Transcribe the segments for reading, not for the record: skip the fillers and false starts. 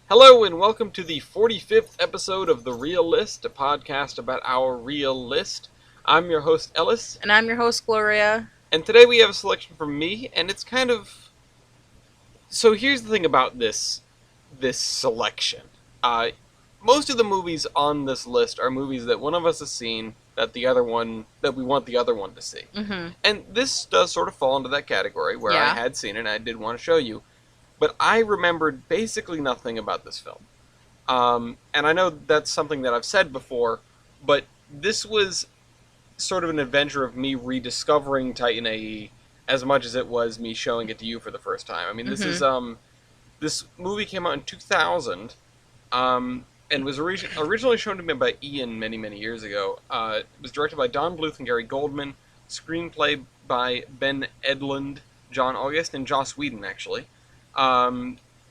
Hello and welcome to the 45th episode of The Real List, a podcast about our real list. I'm your host, Ellis. And I'm your host, Gloria. And today we have a selection from me, and it's kind of... So here's the thing about this selection. Most of the movies on this list are movies that one of us has seen that we want the other one to see. Mm-hmm. And this does sort of fall into that category where I had seen it and I did want to show you. But I remembered basically nothing about this film. And I know that's something that I've said before, but this was sort of an adventure of me rediscovering Titan AE as much as it was me showing it to you for the first time. I mean, this is this movie came out in 2000, and was originally shown to me by Ian many, many years ago. It was directed by Don Bluth and Gary Goldman, screenplay by Ben Edlund, John August, and Joss Whedon, actually.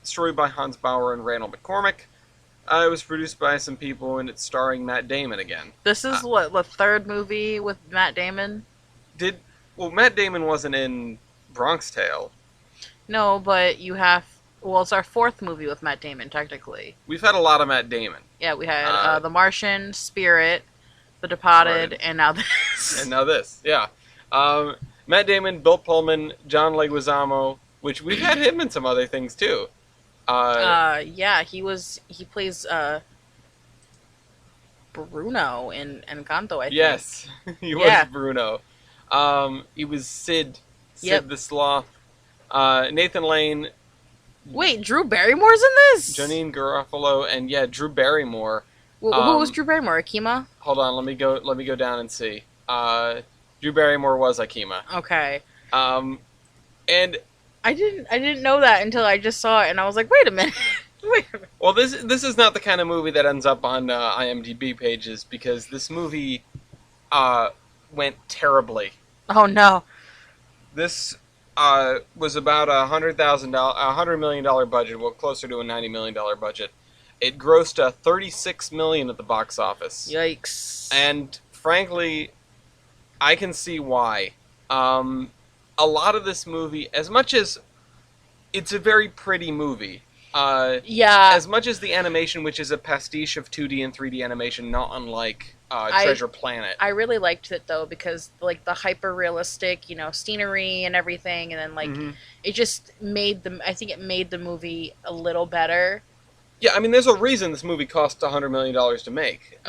Story by Hans Bauer and Randall McCormick. It was produced by some people, and it's starring Matt Damon again. This is the third movie with Matt Damon? Matt Damon wasn't in Bronx Tale. No, but it's our fourth movie with Matt Damon, technically. We've had a lot of Matt Damon. Yeah, we had The Martian, Spirit, The Departed, and now this. And now this, yeah. Matt Damon, Bill Pullman, John Leguizamo, which we've had him in some other things too. He plays Bruno in Encanto, I think. Yes, he was Bruno. He was Sid the Sloth. Nathan Lane. Wait, Drew Barrymore's in this? Janine Garofalo, and Drew Barrymore. Who was Drew Barrymore? Akima? Hold on, let me go down and see. Drew Barrymore was Akima. Okay. And I didn't know that until I just saw it, and I was like, wait a minute. Well, this is not the kind of movie that ends up on IMDb pages, because this movie went terribly. Oh no! This was about $100 million budget, well, closer to a $90 million budget. It grossed $36 million at the box office. Yikes! And frankly, I can see why. A lot of this movie, as much as it's a very pretty movie, as much as the animation, which is a pastiche of 2D and 3D animation, not unlike Treasure Planet. I really liked it, though, because the hyper-realistic, scenery and everything, and then, it just made it made the movie a little better. Yeah, I mean, there's a reason this movie cost $100 million to make.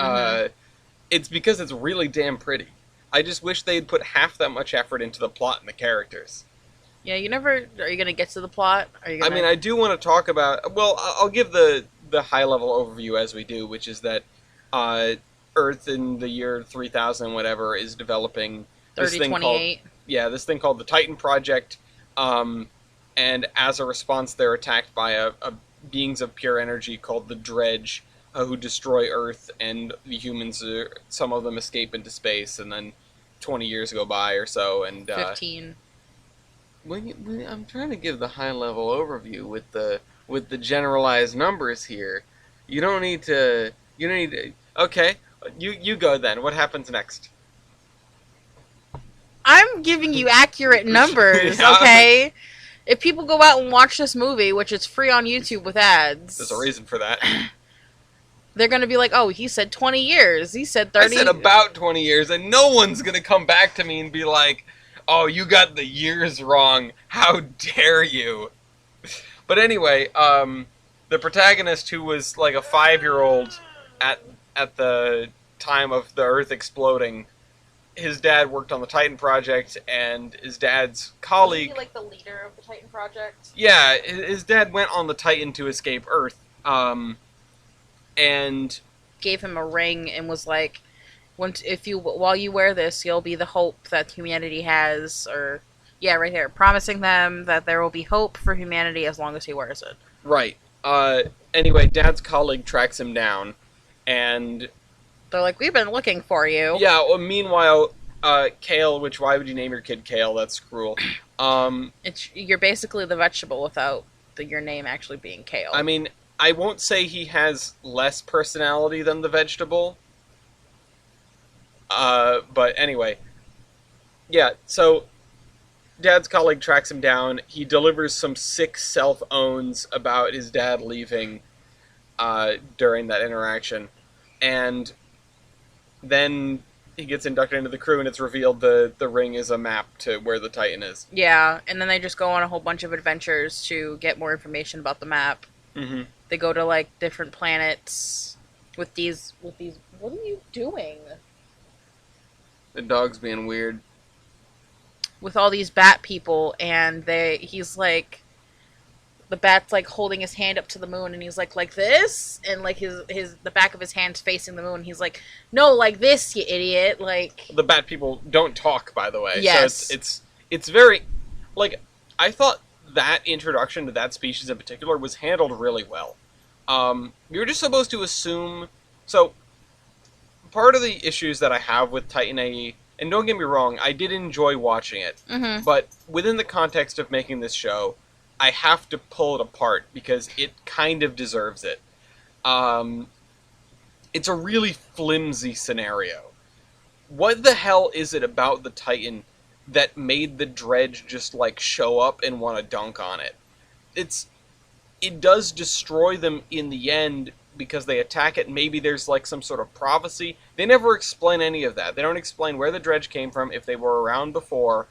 It's because it's really damn pretty. I just wish they'd put half that much effort into the plot and the characters. Yeah, are you going to get to the plot? I mean, I do want to talk about... Well, I'll give the high-level overview as we do, which is that Earth in the year 3000, whatever, is developing this thing called the Titan Project, and as a response, they're attacked by a beings of pure energy called the Dredge, who destroy Earth, and the humans, some of them escape into space, and then 20 years go by or so, and 15. I'm trying to give the high-level overview with the generalized numbers here. You don't need to. Okay, you go then. What happens next? I'm giving you accurate numbers, Yeah. Okay? If people go out and watch this movie, which is free on YouTube with ads... There's a reason for that. They're going to be like, oh, he said 20 years. He said 30... I said about 20 years, and no one's going to come back to me and be like, oh, you got the years wrong. How dare you? But anyway, the protagonist, who was like a 5-year-old at the time of the Earth exploding, his dad worked on the Titan Project, and his dad's colleague... Was he like the leader of the Titan Project? Yeah, his dad went on the Titan to escape Earth, and... Gave him a ring and was like, while you wear this, you'll be the hope that humanity has, or... Yeah, right here. Promising them that there will be hope for humanity as long as he wears it. Right. Anyway, Dad's colleague tracks him down, and... They're like, we've been looking for you. Yeah, well, meanwhile, Kale, which, why would you name your kid Kale? That's cruel. You're basically the vegetable without your name actually being Kale. I mean, I won't say he has less personality than the vegetable. But anyway. Yeah, so Dad's colleague tracks him down. He delivers some sick self-owns about his dad leaving. during that interaction, and then he gets inducted into the crew, and it's revealed the ring is a map to where the Titan is. Yeah, and then they just go on a whole bunch of adventures to get more information about the map. Mm-hmm. They go to like different planets with these. What are you doing? The dog's being weird. With all these bat people, and he's like, the bat's like holding his hand up to the moon, and he's like this, and like his the back of his hand's facing the moon. He's like, no, like this, you idiot. Like, The bat people don't talk, by the way. Yes. So it's very, like, I thought that introduction to that species in particular was handled really well. We were just supposed to assume. So part of the issues that I have with Titan AE, and don't get me wrong, I did enjoy watching it, but within the context of making this show, I have to pull it apart because it kind of deserves it. It's a really flimsy scenario. What the hell is it about the Titan that made the Dredge just like show up and want to dunk on it? It does destroy them in the end because they attack it. Maybe there's like some sort of prophecy. They never explain any of that. They don't explain where the Dredge came from, if they were around before.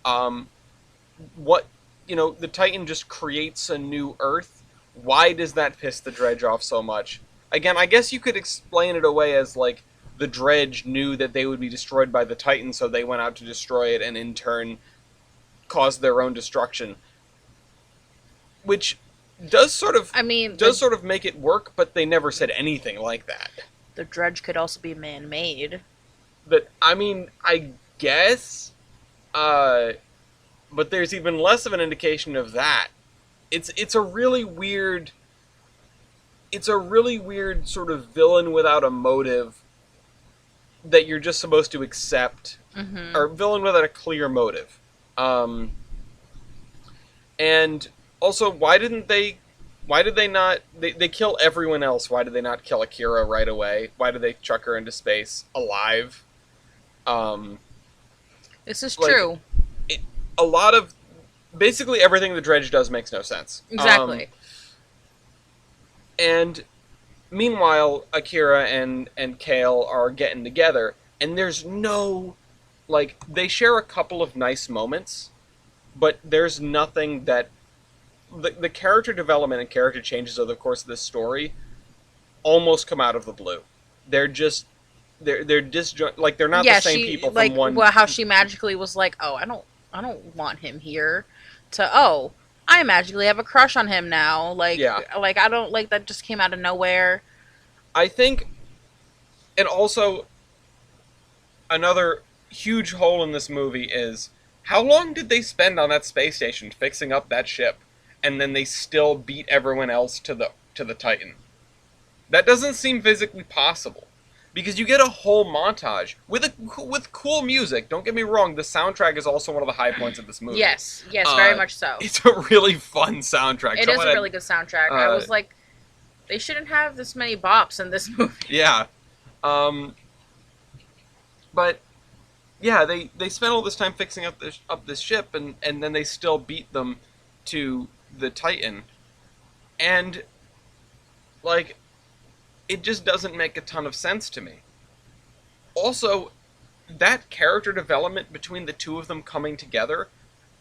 What, the Titan just creates a new Earth. Why does that piss the Dredge off so much? Again, I guess you could explain it away as like the Dredge knew that they would be destroyed by the Titan, so they went out to destroy it and in turn caused their own destruction. Which does sort of make it work, but they never said anything like that. The Dredge could also be man-made. But I guess, but there's even less of an indication of that. It's a really weird sort of villain without a motive that you're just supposed to accept, or villain without a clear motive. And also, why did they not... They kill everyone else. Why did they not kill Akira right away? Why did they chuck her into space alive? This is true. A lot of... Basically everything the Dredge does makes no sense. Exactly. And meanwhile, Akira and Kale are getting together, and there's no... Like, they share a couple of nice moments, but there's nothing that... The character development and character changes over the course of this story almost come out of the blue. They're just... They're disjoint... Like, they're not the same people from one... Well, how she magically was like, oh, I don't want him here, to, oh, I magically have a crush on him now. Like, like, I don't... Like, that just came out of nowhere. I think... And also, another huge hole in this movie is, how long did they spend on that space station fixing up that ship? And then they still beat everyone else to the Titan. That doesn't seem physically possible. Because you get a whole montage with cool music. Don't get me wrong, the soundtrack is also one of the high points of this movie. Yes, very much so. It's a really fun soundtrack. It is a really good soundtrack. I was like, they shouldn't have this many bops in this movie. Yeah. But yeah, they spent all this time fixing up this ship, and then they still beat them to the Titan. And like, it just doesn't make a ton of sense to me. Also, that character development between the two of them coming together,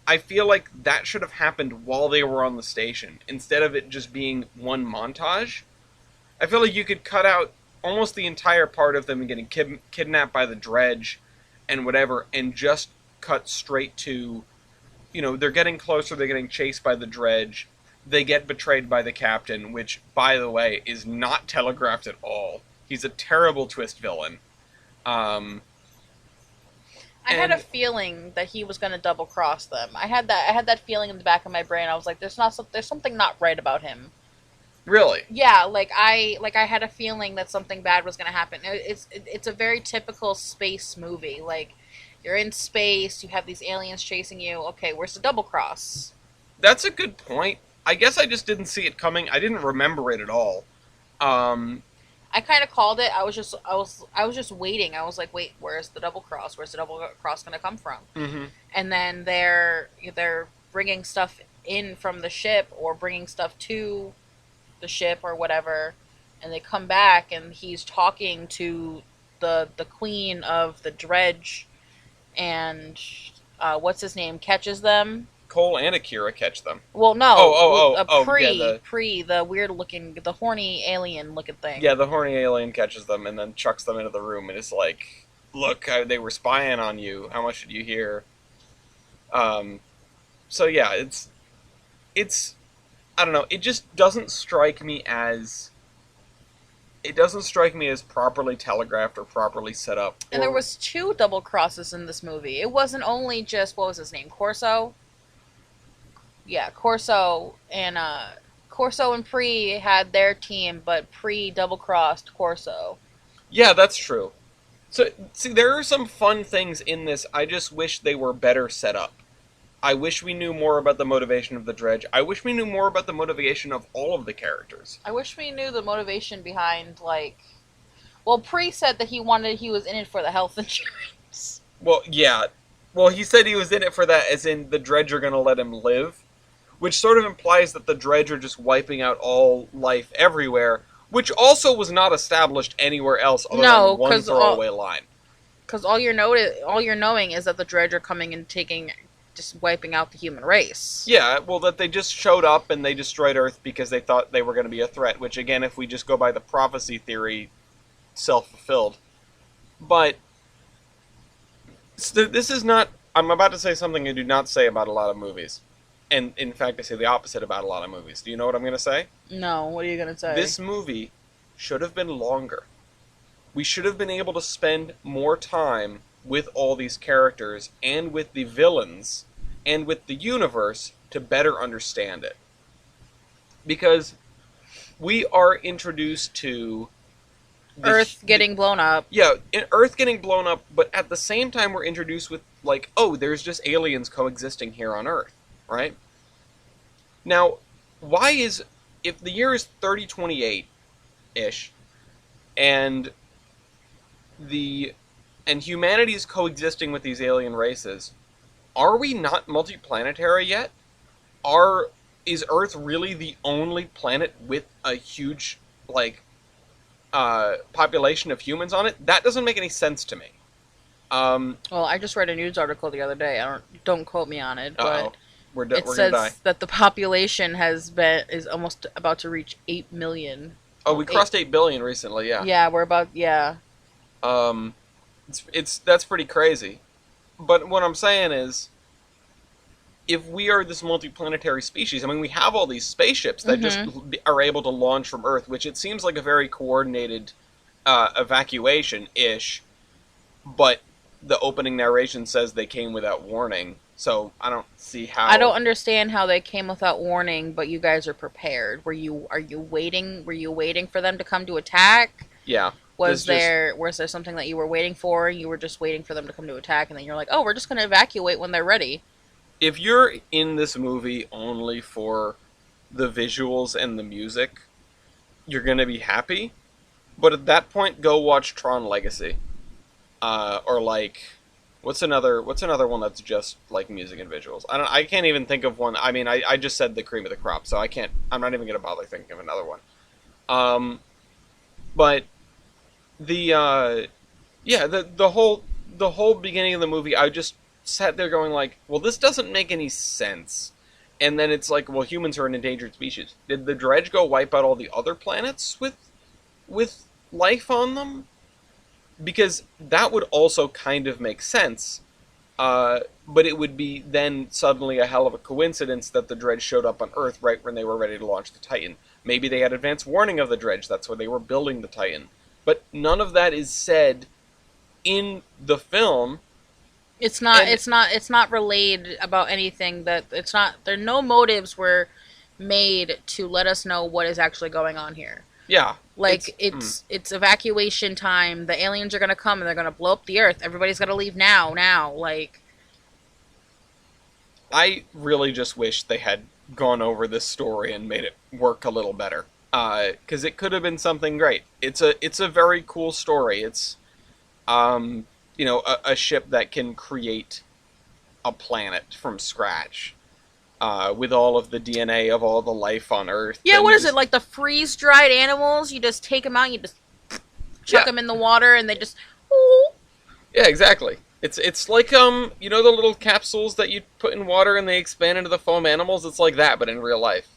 I feel like that should have happened while they were on the station, instead of it just being one montage. I feel like you could cut out almost the entire part of them getting kidnapped by the Dredge and whatever, and just cut straight to, they're getting closer, they're getting chased by the Dredge, they get betrayed by the captain, which, by the way, is not telegraphed at all. He's a terrible twist villain. I had a feeling that he was going to double cross them. I had that feeling in the back of my brain. I was like, there's something not right about him. Really? Yeah, I had a feeling that something bad was going to happen. It's a very typical space movie. Like, you're in space, you have these aliens chasing you. Okay, where's the double cross? That's a good point. I guess I just didn't see it coming. I didn't remember it at all. I kind of called it. I was just waiting. I was like, wait, where's the double cross? Where's the double cross going to come from? Mm-hmm. And then they're bringing stuff in from the ship, or bringing stuff to the ship, or whatever. and they come back, and he's talking to the queen of the dredge, and what's his name catches them. Cole and Akira catch them. Well, Oh, no, oh, oh, a oh, yeah, the weird looking, the horny alien looking thing. yeah, the horny alien catches them and then chucks them into the room and is like, "Look, they were spying on you. How much did you hear?" Um, so yeah, it's I don't know. It just doesn't strike me as properly telegraphed or properly set up. And there was two double crosses in this movie. It wasn't only just, what was his name, Corso. Yeah, Corso and Pre had their team, but Pre double crossed Corso. Yeah, that's true. So, see, there are some fun things in this. I just wish they were better set up. I wish we knew more about the motivation of the Dredge. I wish we knew more about the motivation of all of the characters. I wish we knew the motivation behind, like... Well, Pre said that he was in it for the health insurance. Well, yeah. Well, he said he was in it for that, as in the Dredge are going to let him live. Which sort of implies that the Dredge are just wiping out all life everywhere, which also was not established anywhere else other than one throwaway line. Because all you're knowing is that the Dredge are coming and just wiping out the human race. Yeah, well, that they just showed up and they destroyed Earth because they thought they were going to be a threat, which, again, if we just go by the prophecy theory, self-fulfilled. But this is not... I'm about to say something I do not say about a lot of movies. And, in fact, I say the opposite about a lot of movies. Do you know what I'm going to say? No, what are you going to say? This movie should have been longer. We should have been able to spend more time with all these characters and with the villains and with the universe to better understand it. Because we are introduced to... Earth getting blown up. Yeah, Earth getting blown up, but at the same time we're introduced with, like, oh, there's just aliens coexisting here on Earth. Right? Now, why is... If the year is 3028-ish, and humanity is coexisting with these alien races, are we not multiplanetary yet? Is Earth really the only planet with a huge, like, population of humans on it? That doesn't make any sense to me. Well, I just read a news article the other day. Don't quote me on it, but... It says that the population is almost about to reach 8 million. Oh, we crossed 8 billion recently, yeah. Yeah, we're about, yeah. That's pretty crazy. But what I'm saying is, if we are this multiplanetary species, I mean, we have all these spaceships that just are able to launch from Earth, which it seems like a very coordinated evacuation-ish, but the opening narration says they came without warning. So I don't see how. I don't understand how they came without warning, but you guys are prepared. Are you waiting? Were you waiting for them to come to attack? Yeah. Was there something that you were waiting for? You were just waiting for them to come to attack, and then you're like, oh, we're just going to evacuate when they're ready. If you're in this movie only for the visuals and the music, you're going to be happy. But at that point, go watch Tron Legacy, or like. What's another one that's just like music and visuals? I can't even think of one. I mean, I just said the cream of the crop, so I'm not even gonna bother thinking of another one. But the whole beginning of the movie, I just sat there going like, well, this doesn't make any sense. And then it's like, well, humans are an endangered species. Did the Dredge go wipe out all the other planets with life on them? Because that would also kind of make sense, but it would be then suddenly a hell of a coincidence that the Dredge showed up on Earth right when they were ready to launch the Titan. Maybe they had advance warning of the Dredge, that's why they were building the Titan. But none of that is said in the film. It's not relayed about anything. No motives were made to let us know what is actually going on here. Yeah. Like, it's evacuation time. The aliens are going to come and they're going to blow up the Earth. Everybody's got to leave now. Like, I really just wish they had gone over this story and made it work a little better. Because it could have been something great. It's a very cool story. It's, a ship that can create a planet from scratch. with all of the DNA of all the life on Earth. Yeah, and what is just, it, like the freeze-dried animals? You just take them out, and you just chuck yeah, them in the water, and they just... Ooh. yeah, exactly. It's like you know the little capsules that you put in water and they expand into the foam animals. It's like that, but in real life.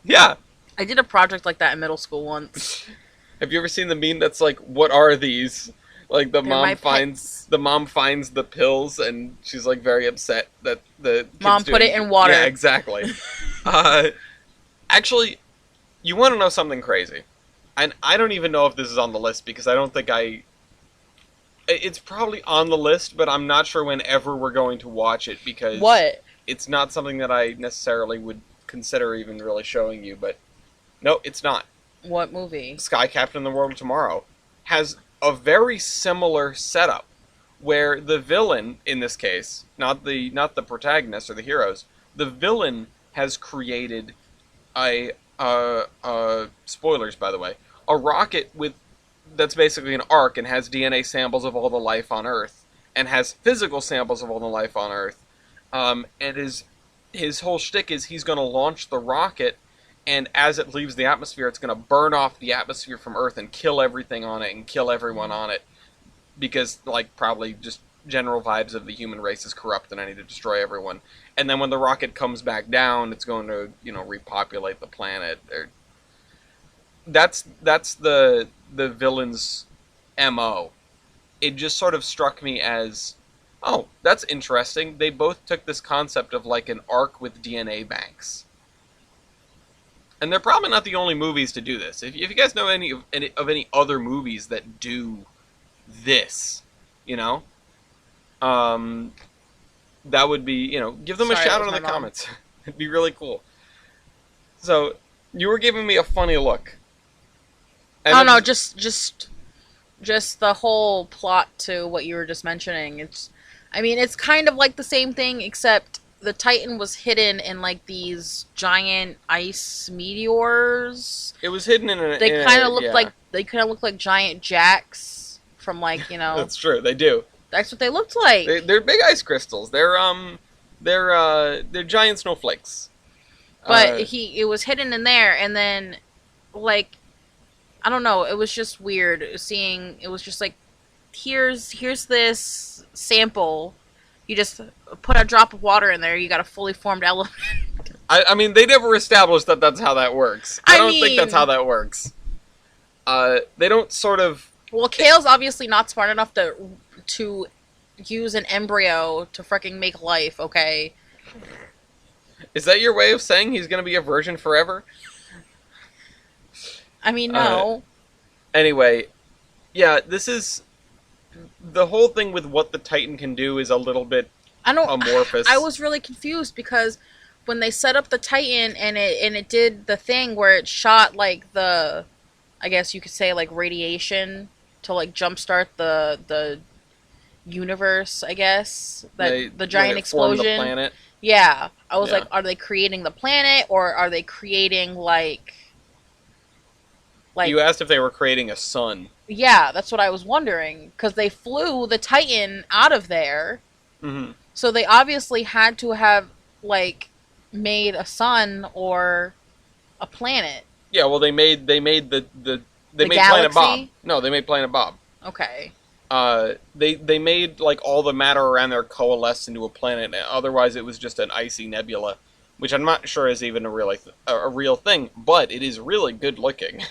Yeah. I did a project like that in middle school once. Have you ever seen the meme that's like, "What are these?" Like They're my pets. the mom finds the pills and she's like very upset that the kid's Mom, put doing, it in water. Yeah, exactly. uh, actually, you want to know something crazy, and I don't even know if this is on the list because I don't think I. It's probably on the list, but I'm not sure whenever we're going to watch it because What? it's not something that I necessarily would consider even really showing you. But no, it's not. What movie? Sky Captain: The World of Tomorrow has a very similar setup where the villain in this case, not the protagonist or the heroes, the villain has created a spoilers by the way, a rocket with that's basically an arc and has DNA samples of all the life on Earth and has physical samples of all the life on Earth. And his whole shtick is he's going to launch the rocket, and as it leaves the atmosphere, it's going to burn off the atmosphere from Earth and kill everything on it and kill everyone on it because, like, probably just general vibes of the human race is corrupt and I need to destroy everyone. And then when the rocket comes back down, it's going to, repopulate the planet. That's the villain's MO. It just sort of struck me as, oh, that's interesting. They both took this concept of like an arc with DNA banks. And they're probably not the only movies to do this. If you guys know any other movies that do this, that would be, give them a shout out in the comments. It'd be really cool. So, you were giving me a funny look. And no, just the whole plot to what you were just mentioning. It's kind of like the same thing, except the Titan was hidden in like these giant ice meteors. It was hidden in a. They kind of look like giant jacks from That's true. They do. That's what they looked like. They're big ice crystals. They're giant snowflakes. But it was hidden in there, and then I don't know. It was just weird seeing. It was just like, here's this sample. You just put a drop of water in there. You got a fully formed element. I mean, they never established that that's how that works. I don't think that's how that works. They don't sort of. Well, Kale's obviously not smart enough to use an embryo to freaking make life. Okay. Is that your way of saying he's going to be a virgin forever? I mean, no. Anyway, yeah, this is... The whole thing with what the Titan can do is a little bit amorphous. I was really confused because when they set up the Titan and it did the thing where it shot like the... I guess you could say like radiation to like jumpstart the universe, I guess. The giant explosion. The planet. Yeah. I was like, are they creating the planet or are they creating like... You asked if they were creating a sun. Yeah, that's what I was wondering. Because they flew the Titan out of there. Mm-hmm. So they obviously had to have, made a sun or a planet. Yeah, well, they made they made Planet Bob. No, they made Planet Bob. Okay. They made, all the matter around there coalesce into a planet. Otherwise, it was just an icy nebula, which I'm not sure is even a real thing, but it is really good looking.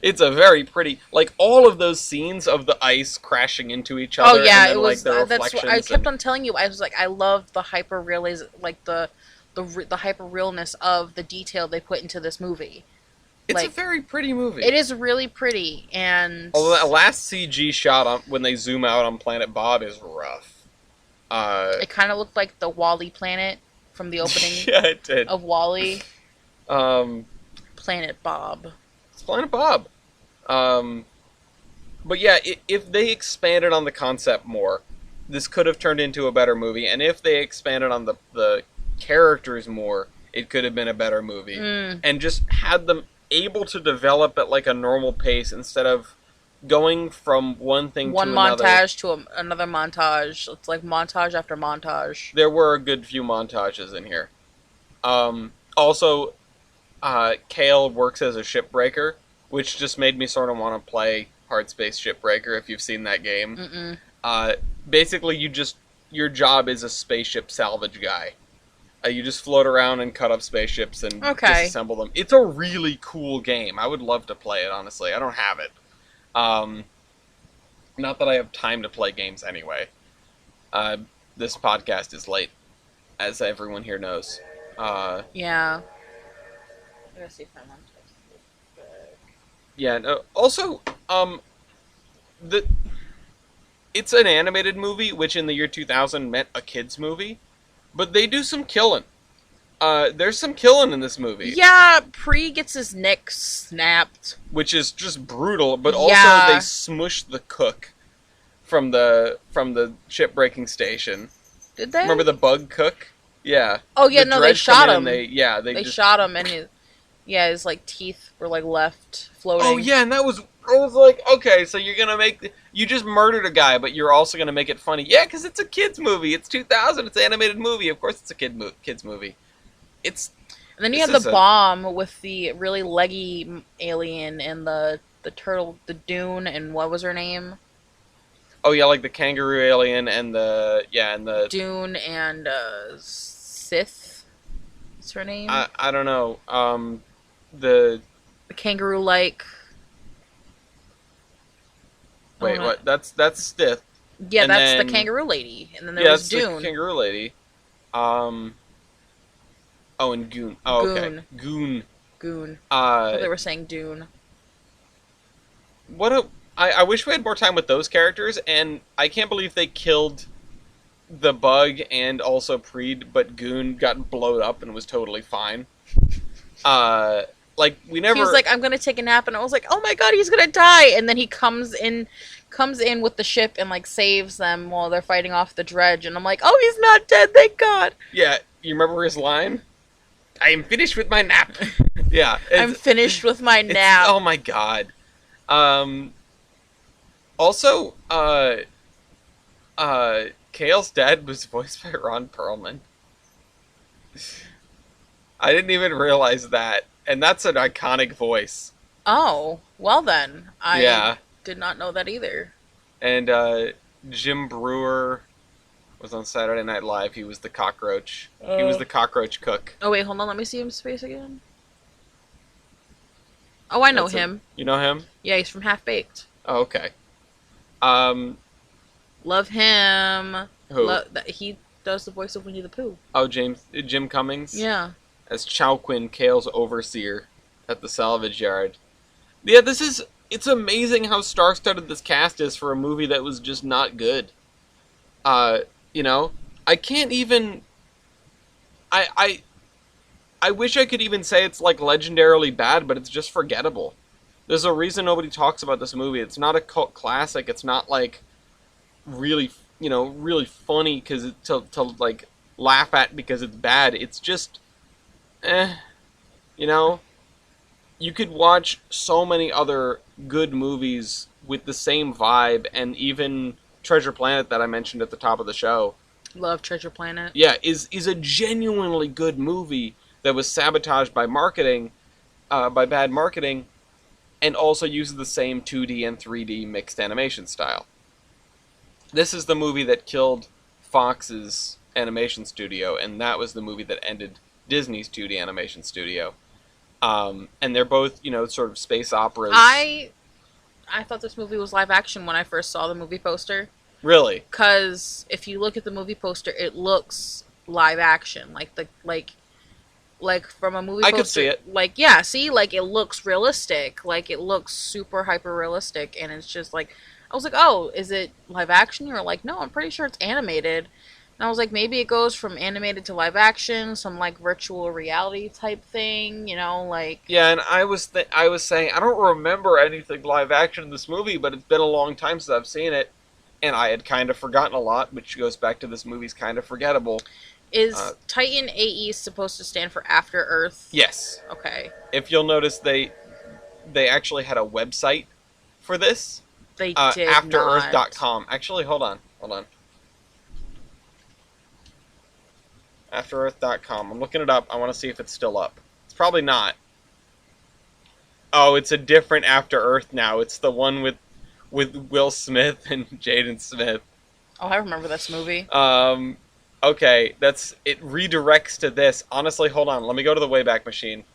It's a very pretty, all of those scenes of the ice crashing into each other. Oh yeah, and then, it was. the That's what I kept on telling you. I was like, I love the hyper realism, the hyper realness of the detail they put into this movie. It's a very pretty movie. It is really pretty, and although that last CG shot when they zoom out on Planet Bob is rough. It kind of looked like the Wall-E planet from the opening. Yeah, it did. Of Wall-E. Planet Bob. Planet Bob. But yeah, if they expanded on the concept more, this could have turned into a better movie. And if they expanded on the characters more, it could have been a better movie. And just had them able to develop at a normal pace instead of going from one thing One to another. montage to another montage. It's like montage after montage. There were a good few montages in here. Also, Kale works as a shipbreaker, which just made me sort of want to play Hard Space Shipbreaker. If you've seen that game, Mm-mm. basically your job is a spaceship salvage guy. You just float around and cut up spaceships and disassemble them. It's a really cool game. I would love to play it, honestly. I don't have it. Not that I have time to play games anyway. This podcast is late, as everyone here knows. Yeah. I gotta see if I'm on Yeah. No, also, the it's an animated movie, which in the year 2000 meant a kids movie, but they do some killing. There's some killing in this movie. Yeah, Pre gets his neck snapped, which is just brutal. But also Yeah. they smush the cook from the shipbreaking station. Did they? Remember the bug cook? Yeah. Oh yeah, The no, they dreads come shot in him. and they just shot him, and his like teeth were like left floating. Oh yeah, and I was like, okay, so you're gonna you just murdered a guy, but you're also gonna make it funny. Yeah, because it's a kids movie. It's 2000. It's an animated movie. Of course, it's a kids movie. It's And then you have the bomb with the really leggy alien and the turtle, the Dune, and what was her name? Oh yeah, like the kangaroo alien and the Dune and Sith. What's her name? I don't know. The kangaroo like. Wait, what? That's Stith. Yeah, that's the kangaroo lady, and then there was Dune. The kangaroo lady. Oh, and Goon. Oh, okay. Goon. They were saying Dune. I wish we had more time with those characters, and I can't believe they killed the bug and also Preed, but Goon got blowed up and was totally fine. We never. He was like, "I'm gonna take a nap," and I was like, "Oh my god, he's gonna die!" And then he comes in with the ship and like saves them while they're fighting off the dredge, and I'm like, "Oh, he's not dead, thank God." Yeah, you remember his line? I am finished with my nap. Yeah, I'm finished with my nap. Oh my god. Also, Kale's dad was voiced by Ron Perlman. I didn't even realize that, and that's an iconic voice. Oh, well then. I did not know that either. And Jim Brewer was on Saturday Night Live. He was the cockroach. He was the cockroach cook. Oh wait, hold on. Let me see his face again. Oh, I know him. You know him? Yeah, he's from Half Baked. Oh, okay. Love him. Who? He does the voice of Winnie the Pooh. Oh, Jim Cummings? Yeah. As Chow Quinn, Kale's overseer at the salvage yard. Yeah, it's amazing how star-studded this cast is for a movie that was just not good. I can't even... I wish I could even say it's like legendarily bad, but it's just forgettable. There's a reason nobody talks about this movie. It's not a cult classic. It's not like really, really funny because to like laugh at because it's bad. It's just, You could watch so many other good movies with the same vibe, and even Treasure Planet that I mentioned at the top of the show. Love Treasure Planet. Yeah, is a genuinely good movie that was sabotaged by marketing, by bad marketing, and also uses the same 2D and 3D mixed animation style. This is the movie that killed Fox's animation studio, and that was the movie that ended Disney's 2D animation studio. And they're both, sort of space operas. I thought this movie was live action when I first saw the movie poster. Really? Because if you look at the movie poster, it looks live action, like from a movie poster. I could see it. It looks realistic. It looks super hyper realistic, and it's just I was like, oh, is it live action? You were like, no, I'm pretty sure it's animated. And I was like, maybe it goes from animated to live action, some virtual reality type thing, Yeah, and I was saying, I don't remember anything live action in this movie, but it's been a long time since I've seen it, and I had kind of forgotten a lot, which goes back to this movie's kind of forgettable. Is Titan AE supposed to stand for After Earth? Yes. Okay. If you'll notice, they actually had a website for this. They did not. AfterEarth.com. Actually, hold on. AfterEarth.com. I'm looking it up. I want to see if it's still up. It's probably not. Oh, it's a different After Earth now. It's the one with Will Smith and Jaden Smith. Oh, I remember this movie. Okay, it redirects to this. Honestly, hold on. Let me go to the Wayback Machine.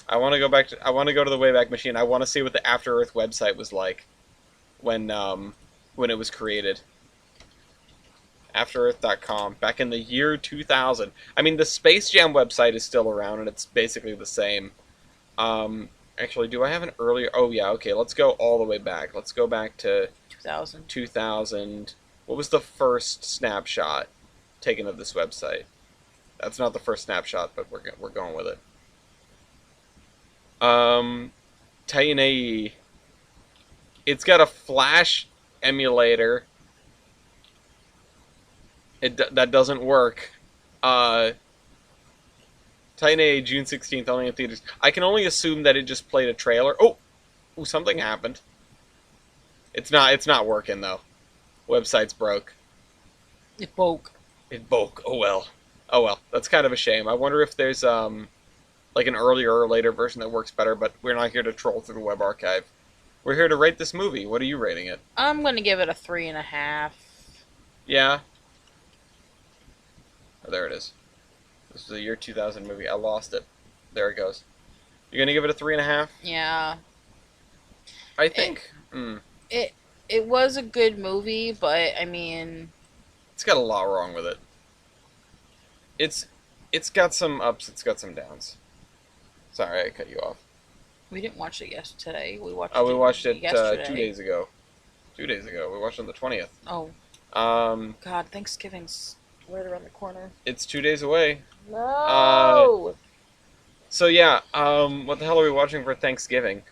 I want to go to the Wayback Machine. I want to see what the After Earth website was like when it was created. AfterEarth.com, back in the year 2000. I mean, the Space Jam website is still around, and it's basically the same. Actually, do I have an earlier? Oh, yeah, okay, let's go all the way back. Let's go back to 2000. What was the first snapshot taken of this website? That's not the first snapshot, but we're going with it. Titanei. It's got a Flash emulator. That doesn't work. Titanei, June 16th, only in theaters. I can only assume that it just played a trailer. Oh, something happened. It's not working though. Website's broke. It broke. Oh well. That's kind of a shame. I wonder if there's like an earlier or later version that works better. But we're not here to troll through the web archive. We're here to rate this movie. What are you rating it? I'm gonna give it a 3.5. Yeah. Oh, there it is. This is a year 2000 movie. I lost it. There it goes. You're gonna give it a 3.5? Yeah. I think. It was a good movie, but I mean, it's got a lot wrong with it. It's got some ups. It's got some downs. Sorry, I cut you off. We didn't watch it today. We watched. Oh, we watched it yesterday. 2 days ago. 2 days ago. We watched it on the 20th. Oh. God, Thanksgiving's right around the corner. It's 2 days away. No. So yeah, what the hell are we watching for Thanksgiving?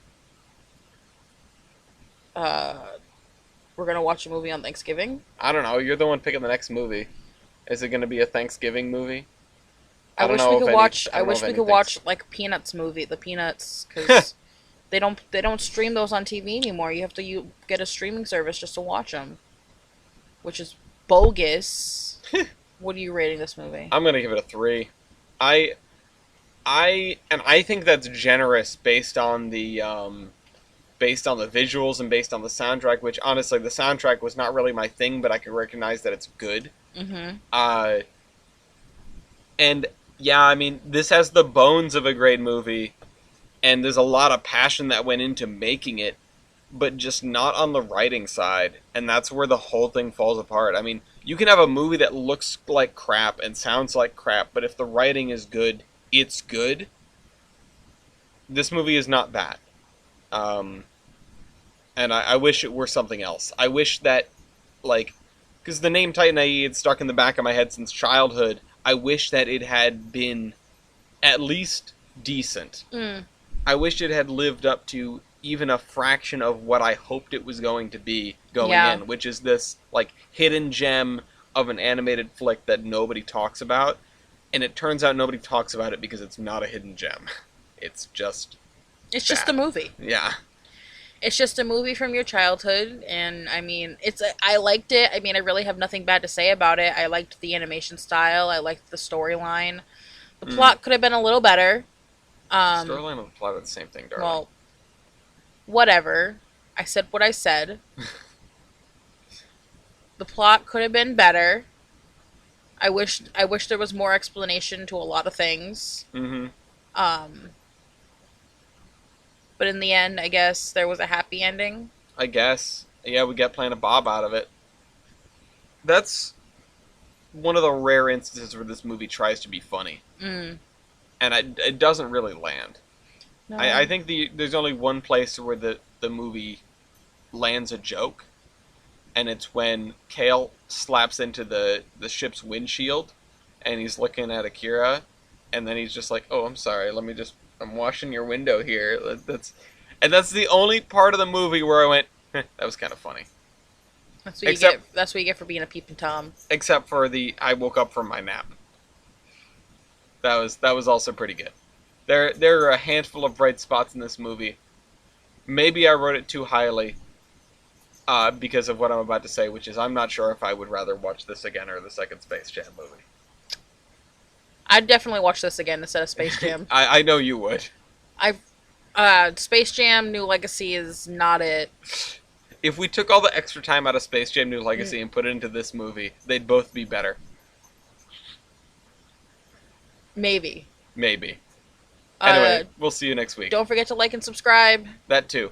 We're gonna watch a movie on Thanksgiving. I don't know. You're the one picking the next movie. Is it gonna be a Thanksgiving movie? I wish we could watch like Peanuts movie, the Peanuts, because they don't stream those on TV anymore. You have to get a streaming service just to watch them, which is bogus. What are you rating this movie? I'm gonna give it a 3. I think that's generous based on the visuals and based on the soundtrack. Which honestly, the soundtrack was not really my thing, but I could recognize that it's good. Mm-hmm. And yeah, I mean, this has the bones of a great movie, and there's a lot of passion that went into making it, but just not on the writing side, and that's where the whole thing falls apart. I mean, you can have a movie that looks like crap and sounds like crap, but if the writing is good, it's good. This movie is not that. And I wish it were something else. I wish that, like, because the name Titanei had stuck in the back of my head since childhood, I wish that it had been at least decent. I wish it had lived up to even a fraction of what I hoped it was going to be going in, which is this like hidden gem of an animated flick that nobody talks about. And it turns out nobody talks about it because it's not a hidden gem. It's just a movie. Yeah. It's just a movie from your childhood, and I mean, I liked it. I mean, I really have nothing bad to say about it. I liked the animation style. I liked the storyline. The plot could have been a little better. Storyline and the plot are the same thing, darling. Well, whatever. I said what I said. The plot could have been better. I wish there was more explanation to a lot of things. Mm-hmm. But in the end, I guess there was a happy ending. I guess. Yeah, we get Planet Bob out of it. That's one of the rare instances where this movie tries to be funny. And it doesn't really land. No. I think there's only one place where the movie lands a joke, and it's when Kale slaps into the ship's windshield, and he's looking at Akira, and then he's just like, "Oh, I'm sorry, I'm washing your window here." That's the only part of the movie where I went, that was kind of funny. That's what you get for being a peeping Tom. Except for I woke up from my nap. That was also pretty good. There are a handful of bright spots in this movie. Maybe I wrote it too highly, because of what I'm about to say, which is I'm not sure if I would rather watch this again or the second Space Jam movie. I'd definitely watch this again instead of Space Jam. I know you would. Space Jam New Legacy is not it. If we took all the extra time out of Space Jam New Legacy and put it into this movie, they'd both be better. Maybe. Maybe. Anyway, we'll see you next week. Don't forget to like and subscribe. That too.